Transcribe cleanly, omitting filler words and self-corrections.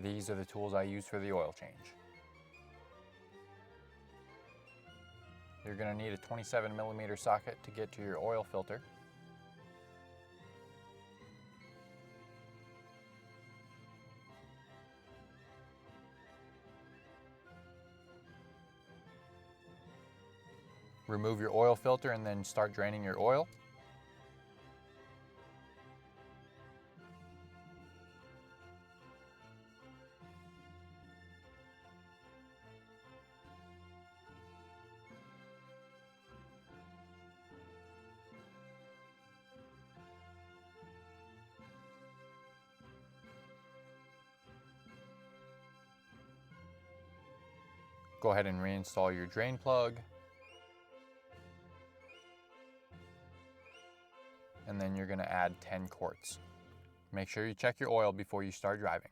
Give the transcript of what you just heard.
These are the tools I use for the oil change. You're going to need a 27mm socket to get to your oil filter. Remove your oil filter and then start draining your oil. Go ahead and reinstall your drain plug. And then you're going to add 10 quarts. Make sure you check your oil before you start driving.